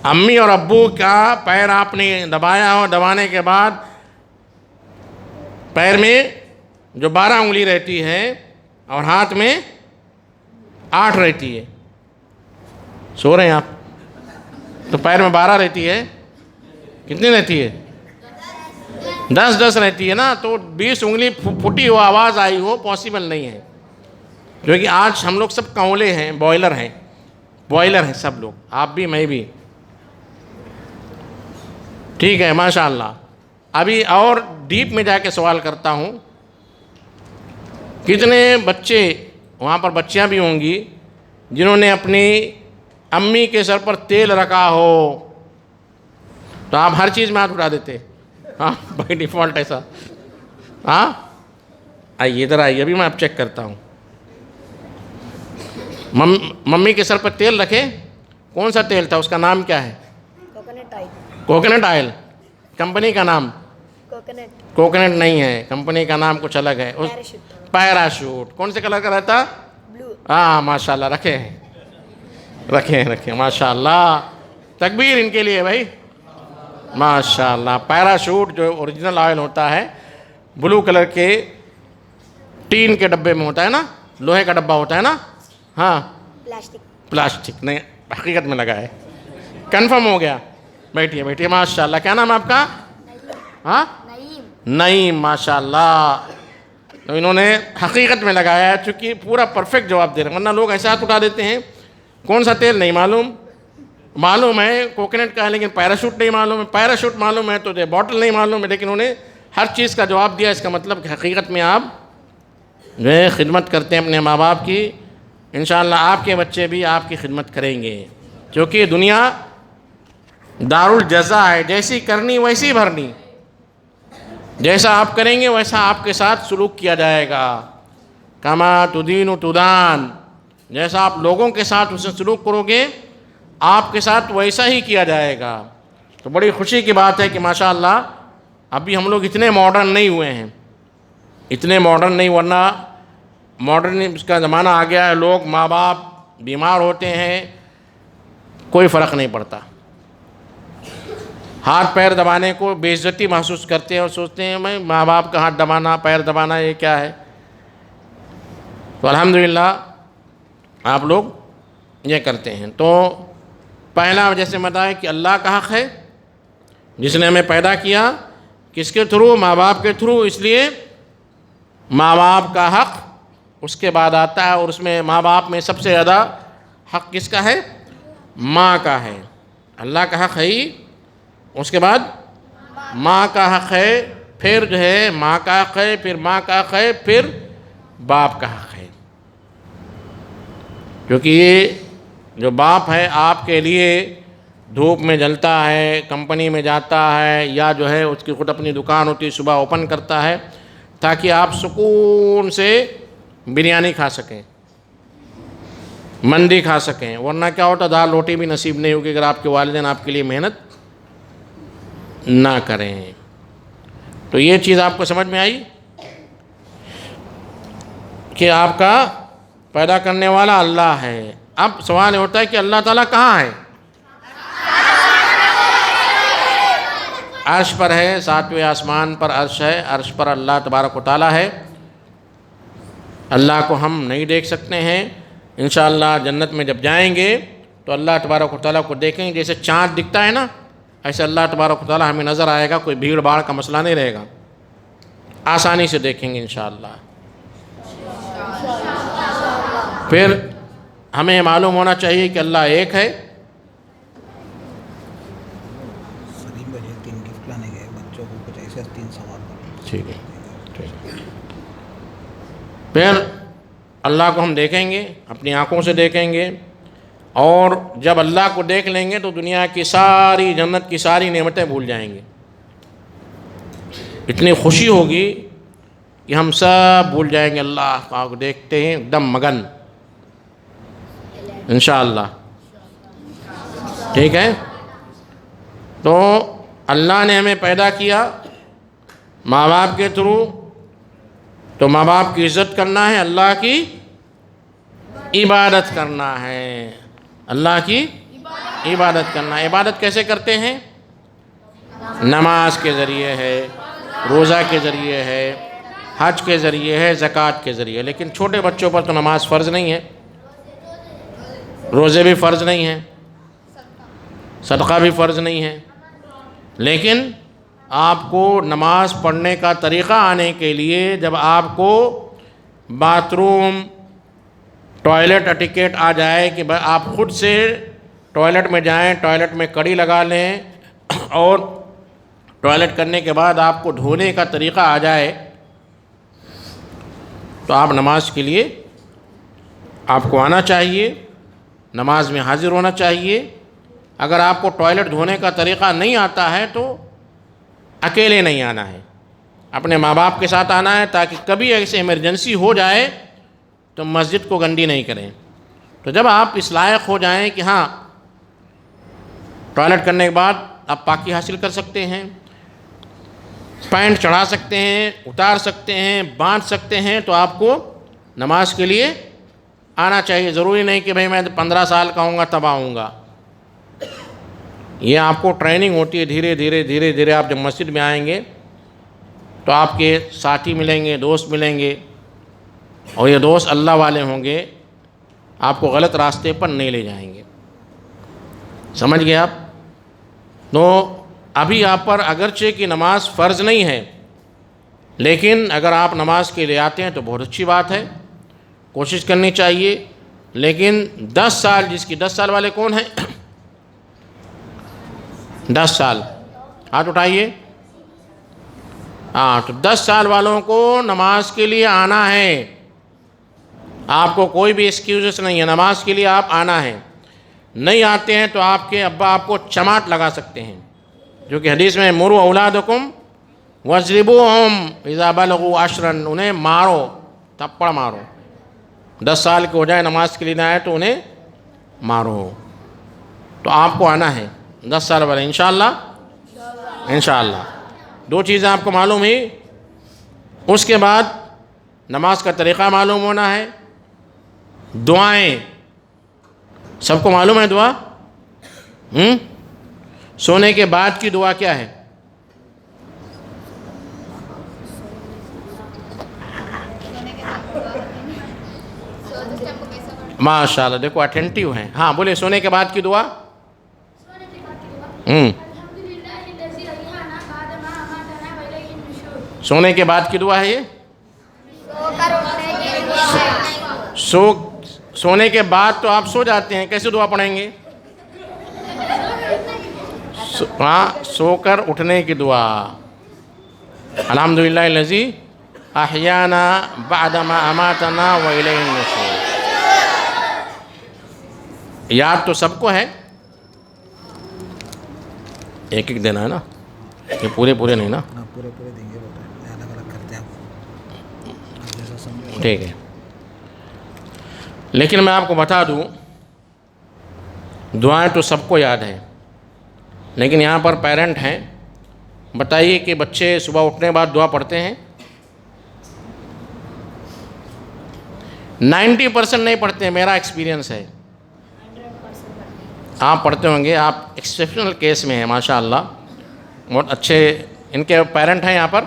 امی اور ابو کا پیر آپ نے دبایا ہو، دبانے کے بعد پیر میں جو 12 انگلی رہتی ہے اور ہاتھ میں 8 رہتی ہے۔ سو رہے ہیں آپ؟ تو پیر میں 12 رہتی ہے، کتنی رہتی ہے؟ 10 رہتی ہے نا، تو 20 انگلی پھٹی ہو آواز آئی ہو پاسبل نہیں ہے، کیونکہ آج ہم لوگ سب کونلے ہیں، بوائلر ہیں سب لوگ، آپ بھی میں بھی، ٹھیک ہے ماشاءاللہ۔ ابھی اور ڈیپ میں جا کے سوال کرتا ہوں، کتنے بچے وہاں پر بچیاں بھی ہوں گی جنہوں نے اپنی امی کے سر پر تیل رکھا ہو؟ تو آپ ہر چیز میں ہاتھ اٹھا دیتے، ہاں بائی ڈیفالٹ ایسا، ہاں آئیے ادھر آئیے، ابھی میں اب چیک کرتا ہوں۔ ممی کے سر پر تیل رکھے، کون سا تیل تھا، اس کا نام کیا ہے؟ کوکونٹ آئل، کمپنی کا نام؟ کوکونٹ نہیں ہے، کمپنی کا نام کچھ الگ ہے۔ پیراشوٹ، کون سے کلر کا رہتا؟ بلو۔ ہاں ماشاءاللہ، رکھیں ماشاءاللہ، تکبیر ان کے لیے بھائی، ماشاءاللہ۔ پیراشوٹ جو اوریجنل آئل ہوتا ہے، بلو کلر کے ٹین کے ڈبے میں ہوتا ہے نا، لوہے کا ڈبہ ہوتا ہے نا، ہاں پلاسٹک نہیں، حقیقت میں لگا ہے، کنفرم ہو گیا، بیٹھیے ماشاءاللہ۔ کیا نام ہے آپ کا؟ ہاں نعیم، ماشاءاللہ۔ تو انہوں نے حقیقت میں لگایا ہے، چونکہ پورا پرفیکٹ جواب دے رہے ہیں، ورنہ لوگ ایسا ہاتھ اٹھا دیتے ہیں، کون سا تیل نہیں معلوم ہے کوکونٹ کا ہے لیکن پیراشوٹ نہیں معلوم ہے، پیراشوٹ معلوم ہے تو بوٹل نہیں معلوم ہے، لیکن انہوں نے ہر چیز کا جواب دیا۔ اس کا مطلب کہ حقیقت میں آپ جو ہے خدمت کرتے ہیں اپنے ماں باپ کی، انشاءاللہ آپ کے بچے بھی آپ کی خدمت کریں گے، کیونکہ دنیا دار الجزا ہے، جیسی کرنی ویسی بھرنی، جیسا آپ کریں گے ویسا آپ کے ساتھ سلوک کیا جائے گا، کما تدین تدان، جیسا آپ لوگوں کے ساتھ اسے سلوک کرو گے آپ کے ساتھ ویسا ہی کیا جائے گا۔ تو بڑی خوشی کی بات ہے کہ ماشاءاللہ ابھی ہم لوگ اتنے ماڈرن نہیں ہوئے ہیں، ورنہ ماڈرن اس کا زمانہ آ گیا ہے، لوگ ماں باپ بیمار ہوتے ہیں کوئی فرق نہیں پڑتا، ہاتھ پیر دبانے کو بے عزتی محسوس کرتے ہیں اور سوچتے ہیں میں ماں باپ کا ہاتھ دبانا پیر دبانا یہ کیا ہے۔ تو الحمدللہ آپ لوگ یہ کرتے ہیں۔ تو پہلا جیسے بتایا کہ اللہ کا حق ہے، جس نے ہمیں پیدا کیا، کس کے تھرو؟ ماں باپ کے تھرو، اس لیے ماں باپ کا حق اس کے بعد آتا ہے، اور اس میں ماں باپ میں سب سے زیادہ حق کس کا ہے؟ ماں کا ہے۔ اللہ کا حق ہے ہی، اس کے بعد ماں کا حق ہے، پھر جو ہے ماں کا حق ہے، پھر ماں کا حق ہے، پھر باپ کا حق ہے، کیونکہ یہ جو باپ ہے آپ کے لیے دھوپ میں جلتا ہے، کمپنی میں جاتا ہے، یا جو ہے اس کی خود اپنی دکان ہوتی ہے صبح اوپن کرتا ہے تاکہ آپ سکون سے بریانی کھا سکیں، مندی کھا سکیں، ورنہ کیا ہوتا دال روٹی بھی نصیب نہیں ہوگی اگر آپ کے والدین آپ کے لیے محنت نہ کریں۔ تو یہ چیز آپ کو سمجھ میں آئی کہ آپ کا پیدا کرنے والا اللہ ہے۔ اب سوال ہوتا ہے کہ اللہ تعالیٰ کہاں ہے؟ عرش پر ہے، 7ویں آسمان پر عرش ہے، عرش پر اللہ تبارک و تعالیٰ ہے۔ اللہ کو ہم نہیں دیکھ سکتے ہیں، انشاءاللہ جنت میں جب جائیں گے تو اللہ تبارک و تعالیٰ کو دیکھیں گے، جیسے چاند دکھتا ہے نا ایسے اللہ تبارک و تعالیٰ ہمیں نظر آئے گا، کوئی بھیڑ بھاڑ کا مسئلہ نہیں رہے گا، آسانی سے دیکھیں گے انشاءاللہ۔ پھر ہمیں معلوم ہونا چاہیے کہ اللہ ایک ہے۔ ٹھیک ہے، پھر اللہ کو ہم دیکھیں گے، اپنی آنکھوں سے دیکھیں گے، اور جب اللہ کو دیکھ لیں گے تو دنیا کی ساری جنت کی ساری نعمتیں بھول جائیں گے، اتنی خوشی ہوگی کہ ہم سب بھول جائیں گے، اللہ کو دیکھتے ہیں ایک دم مگن انشاءاللہ، ٹھیک ہے۔ تو اللہ نے ہمیں پیدا کیا ماں باپ کے تھرو، تو ماں باپ کی عزت کرنا ہے، اللہ کی عبادت کرنا ہے، اللہ کی عبادت کرنا ہے۔ عبادت کیسے کرتے ہیں؟ نماز کے ذریعے ہے، روزہ کے ذریعے ہے، حج کے ذریعے ہے، زکوٰۃ کے ذریعے۔ لیکن چھوٹے بچوں پر تو نماز فرض نہیں ہے، روزے بھی فرض نہیں ہیں، صدقہ بھی فرض نہیں ہے، لیکن آپ کو نماز پڑھنے کا طریقہ آنے کے لیے جب آپ کو باتھ روم ٹوائلٹ اٹیکیٹ آ جائے کہ آپ خود سے ٹوائلٹ میں جائیں، ٹوائلٹ میں کڑی لگا لیں اور ٹوائلٹ کرنے کے بعد آپ کو دھونے کا طریقہ آ جائے، تو آپ نماز کے لیے آپ کو آنا چاہیے، نماز میں حاضر ہونا چاہیے۔ اگر آپ کو ٹوائلٹ دھونے کا طریقہ نہیں آتا ہے تو اکیلے نہیں آنا ہے، اپنے ماں باپ کے ساتھ آنا ہے، تاکہ کبھی ایسے ایمرجنسی ہو جائے تو مسجد کو گندی نہیں کریں۔ تو جب آپ اس لائق ہو جائیں کہ ہاں ٹوائلٹ کرنے کے بعد آپ پاکی حاصل کر سکتے ہیں، پینٹ چڑھا سکتے ہیں، اتار سکتے ہیں، باندھ سکتے ہیں، تو آپ کو نماز کے لیے آنا چاہیے۔ ضروری نہیں کہ بھئی میں 15 سال کا ہوں گا تب آؤں گا، یہ آپ کو ٹریننگ ہوتی ہے، دھیرے دھیرے آپ جب مسجد میں آئیں گے تو آپ کے ساتھی ملیں گے، دوست ملیں گے، اور یہ دوست اللہ والے ہوں گے، آپ کو غلط راستے پر نہیں لے جائیں گے۔ سمجھ گئے آپ؟ تو ابھی آپ پر اگرچہ کہ نماز فرض نہیں ہے، لیکن اگر آپ نماز کے لیے آتے ہیں تو بہت اچھی بات ہے، کوشش کرنی چاہیے۔ لیکن 10 سال، جس کی 10 سال والے کون ہیں؟ 10 سال ہاتھ اٹھائیے۔ ہاں، تو 10 سال والوں کو نماز کے لیے آنا ہے، آپ کو کوئی بھی ایکسکیوزز نہیں ہے، نماز کے لیے آپ آنا ہے۔ نہیں آتے ہیں تو آپ کے ابا آپ کو چماٹ لگا سکتے ہیں، جو کہ حدیث میں مروا اولادکم واضربوہم اذا بلغوا 10، انہیں مارو، تھپڑ مارو، 10 سال کے ہو جائے نماز کے لیے نہ آئے تو انہیں مارو۔ تو آپ کو آنا ہے 10 سال والے انشاءاللہ۔ انشاءاللہ 2 چیزیں آپ کو معلوم ہی، اس کے بعد نماز کا طریقہ معلوم ہونا ہے، دعائیں سب کو معلوم ہے، دعا سونے کے بعد کی دعا کیا ہے؟ ماشاءاللہ، دیکھو اٹینٹیو ہیں۔ ہاں بولے، سونے کے بعد کی دعا؟ سونے کے بعد کی دعا ہے یہ؟ سونے کے بعد تو آپ سو جاتے ہیں، کیسے دعا پڑھیں گے؟ ہاں، سو کر اٹھنے کی دعا، الحمدللہ الذی احیانا بعد ما اماتنا والیہ النشور۔ یاد تو سب کو ہے، ایک ایک دینا ہے نا، یہ پورے نہیں نا؟ پورے دیں گے، الگ الگ کرتے ہیں آپ، ٹھیک ہے۔ لیکن میں آپ کو بتا دوں، دعائیں تو سب کو یاد ہیں، لیکن یہاں پر پیرنٹ ہیں، بتائیے کہ بچے صبح اٹھنے کے بعد دعا پڑھتے ہیں؟ 90% نہیں پڑھتے ہیں، میرا ایکسپیرینس ہے۔ آپ پڑھتے ہوں گے، آپ ایکسیپشنل کیس میں ہیں ماشاءاللہ، بہت اچھے۔ ان کے پیرنٹ ہیں یہاں پر؟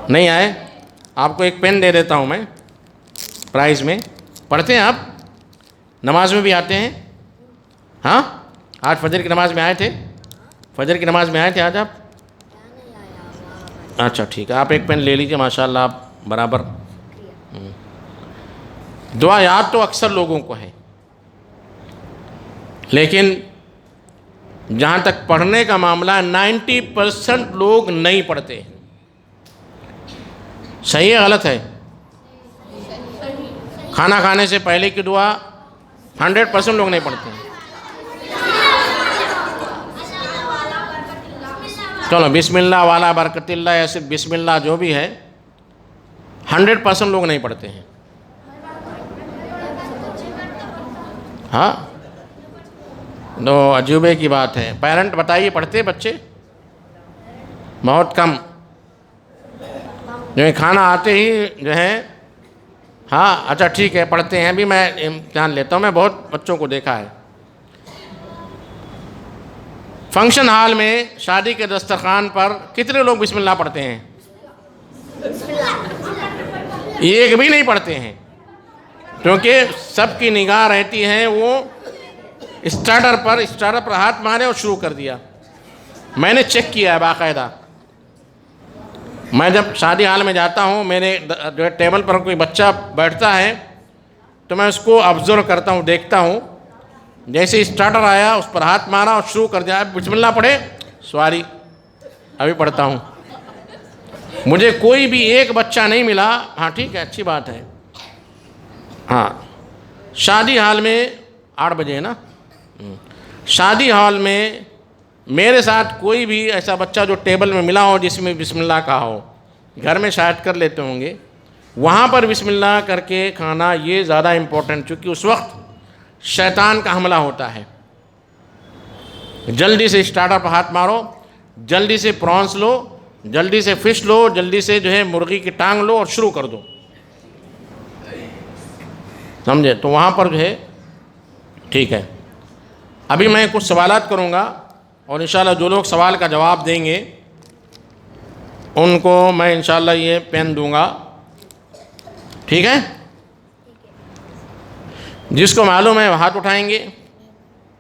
نہیں آئے؟ آپ کو ایک پین دے دیتا ہوں میں پرائز میں۔ پڑھتے ہیں آپ؟ نماز میں بھی آتے ہیں؟ ہاں، آج فجر کی نماز میں آئے تھے؟ فجر کی نماز میں آئے تھے آج آپ؟ اچھا ٹھیک ہے، آپ ایک پین لے لیجیے، ماشاءاللہ آپ برابر۔ دعا یاد تو اکثر لوگوں کو ہے، لیکن جہاں تک پڑھنے کا معاملہ 90% لوگ نہیں پڑھتے ہیں۔ صحیح ہے غلط ہے؟ کھانا کھانے سے پہلے کی دعا 100% لوگ نہیں پڑھتے ہیں۔ چلو بسم اللہ والا برکت اللہ، یا صرف بسم اللہ جو بھی ہے، 100% لوگ نہیں پڑھتے ہیں۔ ہاں، تو عجوبے کی بات ہے۔ پیرنٹ بتائیے، پڑھتے بچے؟ بہت کم، جو ہے کھانا آتے ہی جو ہے، ہاں اچھا ٹھیک ہے پڑھتے ہیں، ابھی میں امتحان لیتا ہوں، میں بہت بچوں کو دیکھا ہے۔ فنکشن ہال میں شادی کے دسترخوان پر کتنے لوگ بسم اللہ پڑھتے ہیں؟ ایک بھی نہیں پڑھتے ہیں، کیونکہ سب کی نگاہ رہتی ہے وہ اسٹارٹر پر ہاتھ مارے اور شروع کر دیا. میں نے چیک کیا ہے باقاعدہ. میں جب شادی حال میں جاتا ہوں، میرے جو ہے ٹیبل پر کوئی بچہ بیٹھتا ہے تو میں اس کو آبزرو کرتا ہوں، دیکھتا ہوں. جیسے اسٹارٹر آیا اس پر ہاتھ مارا اور شروع کر دیا. بسم اللہ پڑھے، سواری ابھی پڑھتا ہوں. مجھے کوئی بھی ایک بچہ نہیں ملا. ہاں ٹھیک ہے، اچھی بات ہے. ہاں شادی حال میں 8 بجے ہے نا، شادی ہال میں میرے ساتھ کوئی بھی ایسا بچہ جو ٹیبل میں ملا ہو جس میں بسم اللہ کہا ہو. گھر میں شاید کر لیتے ہوں گے، وہاں پر بسم اللہ کر کے کھانا یہ زیادہ امپورٹنٹ، چونکہ اس وقت شیطان کا حملہ ہوتا ہے. جلدی سے اسٹارٹر پر ہاتھ مارو، جلدی سے پرانس لو، جلدی سے فش لو، جلدی سے جو ہے مرغی کی ٹانگ لو اور شروع کر دو. سمجھے؟ تو وہاں پر جو ہے ٹھیک ہے. ابھی میں کچھ سوالات کروں گا اور انشاءاللہ جو لوگ سوال کا جواب دیں گے ان کو میں انشاءاللہ یہ پین دوں گا. ٹھیک ہے؟ جس کو معلوم ہے وہ ہاتھ اٹھائیں گے،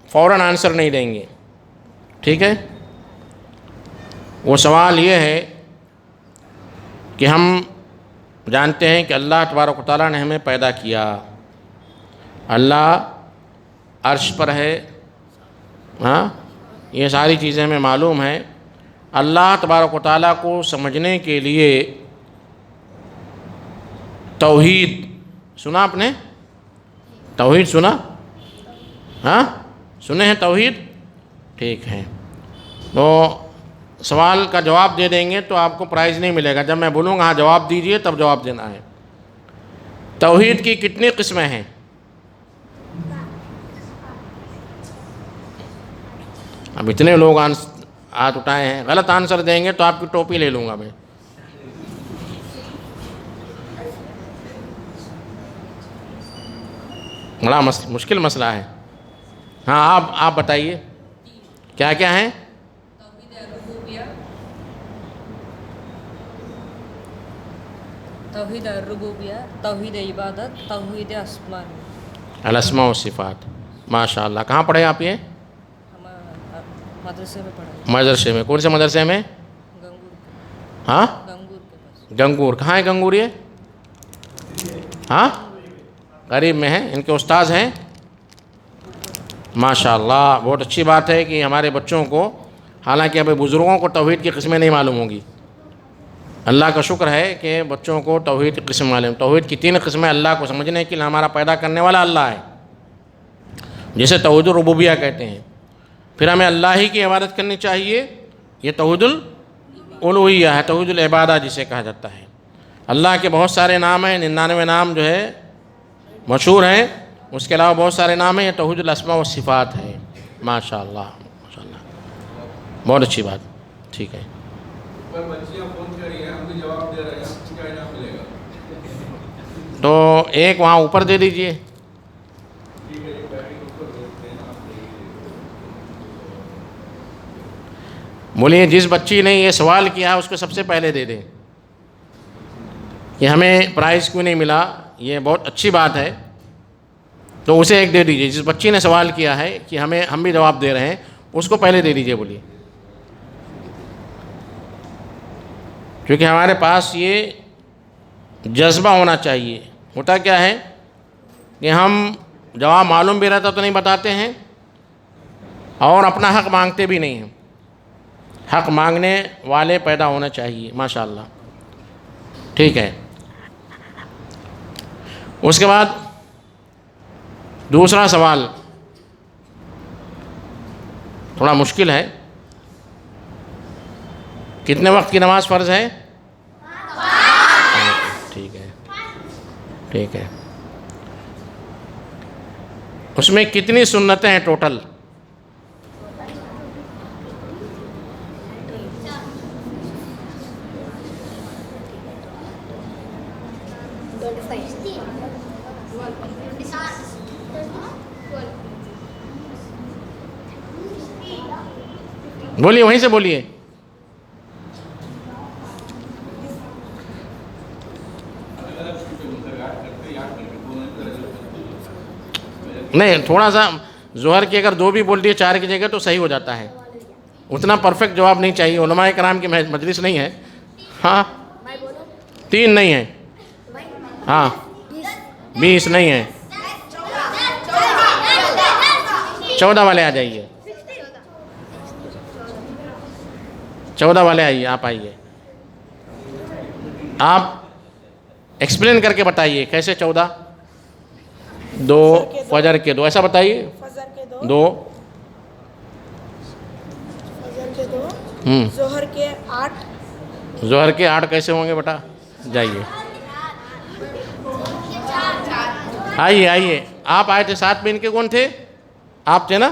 فوراً آنسر نہیں دیں گے. ٹھیک ہے؟ وہ سوال یہ ہے کہ ہم جانتے ہیں کہ اللہ تبارک و تعالیٰ نے ہمیں پیدا کیا، اللہ عرش پر ہے. ہاں یہ ساری چیزیں ہمیں معلوم ہیں. اللہ تبارک و تعالیٰ کو سمجھنے کے لیے توحید سنا آپ نے؟ توحید سنا؟ ہاں سنے ہیں توحید؟ ٹھیک ہے. تو سوال کا جواب دے دیں گے تو آپ کو پرائز نہیں ملے گا. جب میں بولوں گا ہاں جواب دیجئے تب جواب دینا ہے. توحید کی کتنی قسمیں ہیں؟ اب اتنے لوگ ہاتھ اٹھائے ہیں، غلط آنسر دیں گے تو آپ کی ٹوپی لے لوں گا میں. بڑا مشکل مسئلہ ہے. ہاں آپ بتائیے کیا کیا ہیں؟ توحید الربوبیہ، توحید عبادت، توحید اسماء. الاسماء و صفات. ماشاء اللہ. کہاں پڑھے آپ یہ؟ مدرسے میں پڑھا. مدرسے میں. کون سے مدرسے میں؟ گنگور. ہاں گنگور کے پاس. گنگور. کہاں ہے گنگور یہ؟ ہاں قریب میں ہے. ان کے استاذ ہیں؟ ماشاء اللہ بہت اچھی بات ہے کہ ہمارے بچوں کو، حالانکہ ابھی بزرگوں کو توحید کی قسمیں نہیں معلوم ہوگی. اللہ کا شکر ہے کہ بچوں کو توحید کی قسم معلوم. توحید کی 3 قسمیں اللہ کو سمجھنے کے لیے. ہمارا پیدا کرنے والا اللہ ہے جسے توحید الربوبیہ کہتے ہیں. پھر ہمیں اللہ ہی کی عبادت کرنی چاہیے، یہ توحید الالوہیہ ہے. توحید العبادہ جسے کہا جاتا ہے. اللہ کے بہت سارے نام ہیں، 99 نام جو ہے مشہور ہیں. اس کے علاوہ بہت سارے نام ہیں. یہ توحید الاسماء و صفات ہے. ماشاء اللہ ماشاء اللہ بہت اچھی بات. ٹھیک ہے. تو ایک وہاں اوپر دے دیجئے. بولیے جس بچی نے یہ سوال کیا اس کو سب سے پہلے دے دیں کہ ہمیں پرائز کیوں نہیں ملا. یہ بہت اچھی بات ہے تو اسے ایک دے دیجئے. جس بچی نے سوال کیا ہے کہ ہم بھی جواب دے رہے ہیں اس کو پہلے دے دیجئے. بولیے کیونکہ ہمارے پاس یہ جذبہ ہونا چاہیے. ہوتا کیا ہے کہ ہم جواب معلوم بھی رہتا تو نہیں بتاتے ہیں اور اپنا حق مانگتے بھی نہیں ہیں. حق مانگنے والے پیدا ہونا چاہیے. ماشاء اللہ. ٹھیک ہے. اس کے بعد دوسرا سوال تھوڑا مشکل ہے. کتنے وقت کی نماز فرض ہے؟ ٹھیک ہے ٹھیک ہے. اس میں کتنی سنتیں ہیں ٹوٹل؟ بولیے وہیں سے بولیے. نہیں تھوڑا سا ظہر کی اگر 2 بھی بول دیے 4 کی جگہ تو صحیح ہو جاتا ہے. اتنا پرفیکٹ جواب نہیں چاہیے، علماء کرام کی مجلس نہیں ہے. ہاں 3 نہیں ہے، ہاں 20 نہیں ہے، 14 والے آ جائیے، 14 والے آئیے، آپ آئیے، آپ ایکسپلین کر کے بتائیے کیسے 14؟ 2 فجر کے 2 ایسا بتائیے. فجر کے 2 2 فجر کے 2 ظہر کے 8 ظہر کے 8 کیسے ہوں گے بیٹا؟ جائیے، آئیے، آپ آئے تھے ساتھ میں، ان کے کون تھے؟ آپ تھے نا؟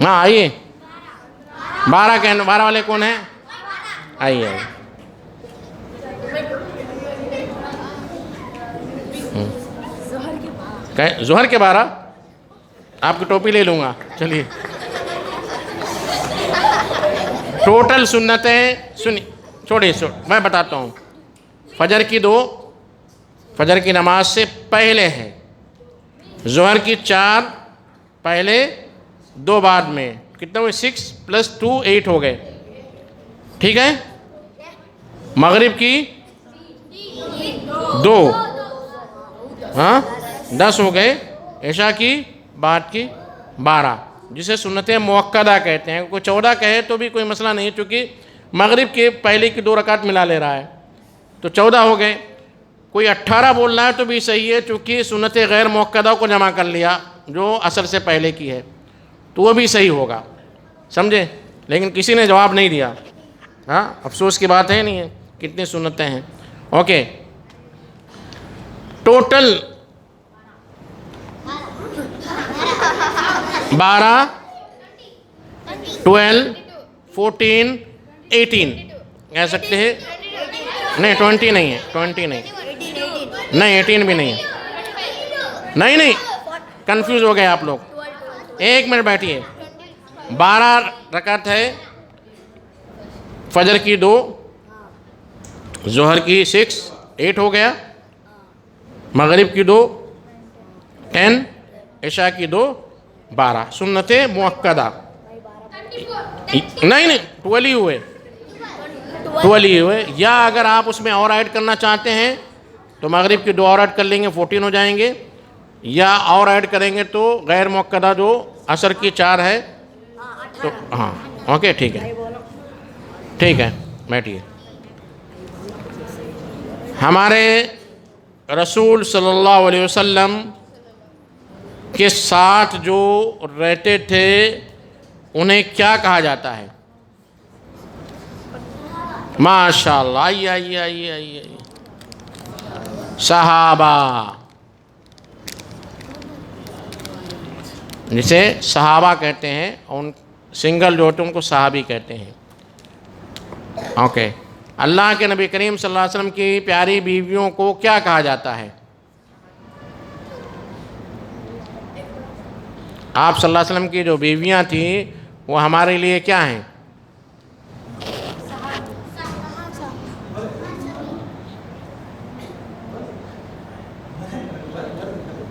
ہاں آئیے، 12 والے کون ہیں؟ آئیے. ظہر کے 12 آپ کی ٹوپی لے لوں گا. چلیے، ٹوٹل سنتیں چھوڑیے، میں بتاتا ہوں. فجر کی 2 فجر کی نماز سے پہلے ہے، ظہر کی 4 پہلے 2 بعد میں، کتنے ہوئے؟ 6 + 2 8 ہو گئے، ٹھیک ہے. مغرب کی 2 ہاں 10 ہو گئے. عشاء کی بعد کی 12، جسے سنتیں مؤکدہ کہتے ہیں. کوئی 14 کہے تو بھی کوئی مسئلہ نہیں، چونکہ مغرب کے پہلے کی 2 رکعت ملا لے رہا ہے تو 14 ہو گئے. کوئی 18 بول رہا ہے تو بھی صحیح ہے، چونکہ سنت غیر مؤکدہ کو جمع کر لیا جو عصر سے پہلے کی ہے، تو وہ بھی صحیح ہوگا، سمجھے. لیکن کسی نے جواب نہیں دیا. ہاں افسوس کی بات ہے، نہیں ہے کتنی سنتیں ہیں. اوکے، ٹوٹل 12 12 14 18 کہہ سکتے ہیں. نہیں 20 نہیں ہے، 20 نہیں، نہیں 18 بھی نہیں ہے. نہیں کنفیوز ہو گئے آپ لوگ. 1 منٹ بیٹھیے. 12 رکعت ہے، فجر کی 2، ظہر کی 6 8 ہو گیا، مغرب کی 2 10، عشاء کی 2 12. سنت مؤکدہ. نہیں 12 ہی ہوئے، 12 ہی ہوئے. یا اگر آپ اس میں اور ایڈ کرنا چاہتے ہیں تو مغرب کی 2 اور ایڈ کر لیں گے، 14 ہو جائیں گے. یا اور ایڈ کریں گے تو غیر مؤکدہ جو عصر کی 4 ہے تو ہاں اوکے ٹھیک ہے، ٹھیک ہے بیٹھیے. ہمارے رسول صلی اللہ علیہ وسلم کے ساتھ جو رہتے تھے انہیں کیا کہا جاتا ہے؟ ماشاءاللہ، آئیے. صحابہ، جسے صحابہ کہتے ہیں، ان سنگل جو ہوتے ہیں ان کو صحابی کہتے ہیں. اوکے، اللہ کے نبی کریم صلی اللہ علیہ وسلم کی پیاری بیویوں کو کیا کہا جاتا ہے؟ آپ صلی اللہ علیہ وسلم کی جو بیویاں تھیں وہ ہمارے لیے کیا ہیں؟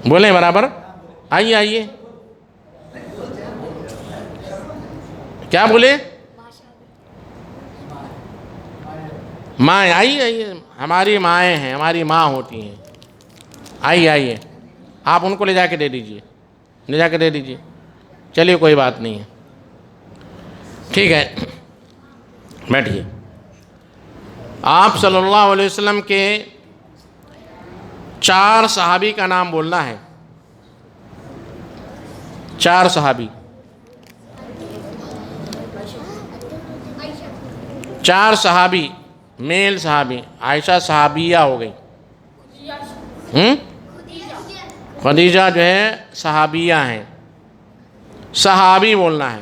بولیں برابر. آئیے، کیا بولے؟ مائیں. آئیے، ہماری مائیں ہیں، ہماری ماں ہوتی ہیں. آئیے، آپ ان کو لے جا کے دے دیجئے. چلیے کوئی بات نہیں ہے، ٹھیک ہے بیٹھیے. آپ صلی اللہ علیہ وسلم کے 4 صحابی کا نام بولنا ہے. 4 صحابی، 4 صحابی میل صحابی. عائشہ صحابیہ ہو گئی، خدیجہ جو ہے صحابیہ ہیں. صحابی بولنا ہے.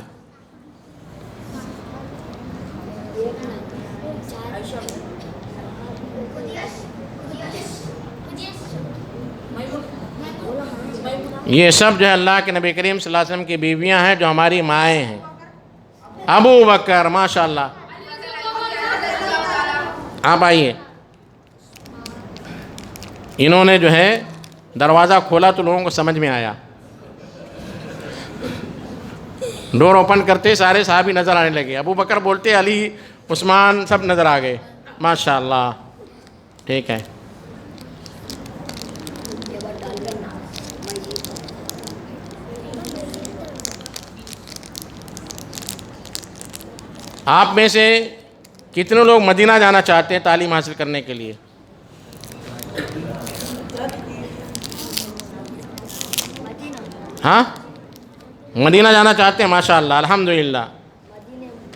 یہ سب جو ہے اللہ کے نبی کریم صلی اللہ علیہ وسلم کی بیویاں ہیں جو ہماری مائیں ہیں. ابو بکر، ماشاءاللہ، آپ آئیے. انہوں نے جو ہے دروازہ کھولا تو لوگوں کو سمجھ میں آیا. ڈور اوپن کرتے سارے صحابی نظر آنے لگے. ابو بکر بولتے علی عثمان سب نظر آ گئے. ماشاء اللہ. ٹھیک ہے. آپ میں سے کتنے لوگ مدینہ جانا چاہتے ہیں تعلیم حاصل کرنے کے لیے؟ ہاں مدینہ جانا چاہتے ہیں؟ ماشاء اللہ الحمدللہ.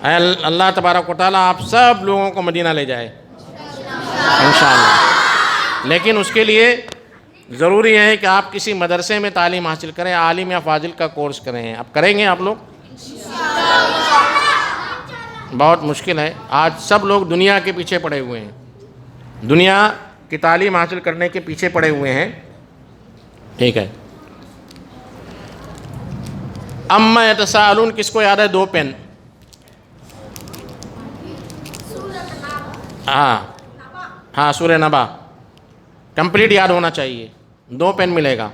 اے اللہ تبارک و تعالیٰ آپ سب لوگوں کو مدینہ لے جائے انشاءاللہ. لیکن اس کے لیے ضروری ہے کہ آپ کسی مدرسے میں تعلیم حاصل کریں، عالم یا فاضل کا کورس کریں. اب کریں گے آپ لوگ؟ بہت مشکل ہے. آج سب لوگ دنیا کے پیچھے پڑے ہوئے ہیں، دنیا کی تعلیم حاصل کرنے کے پیچھے پڑے ہوئے ہیں. ٹھیک ہے. اما یتساءلون کس کو یاد ہے؟ 2 پین. ہاں سورہ نبا کمپلیٹ یاد ہونا چاہیے. 2 پین ملے گا.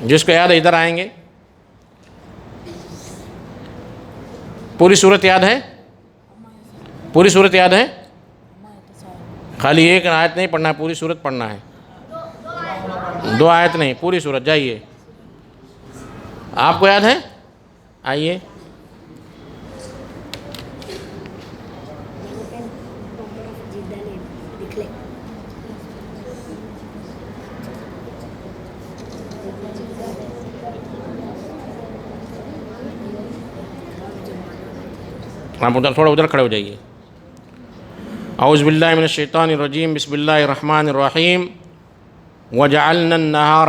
جس کو یاد ہے ادھر آئیں گے. پوری صورت یاد ہے؟ پوری صورت یاد ہے؟ خالی ایک آیت نہیں پڑھنا ہے، پوری صورت پڑھنا ہے. 2 آیت نہیں، پوری صورت. جائیے. آپ کو یاد ہے؟ آئیے. آپ تھوڑا ادھر کھڑے ہو جائیے. اعوذ باللہ من الشیطان الرجیم. بسم اللہ الرحمن الرحیم. وجعلنا النہار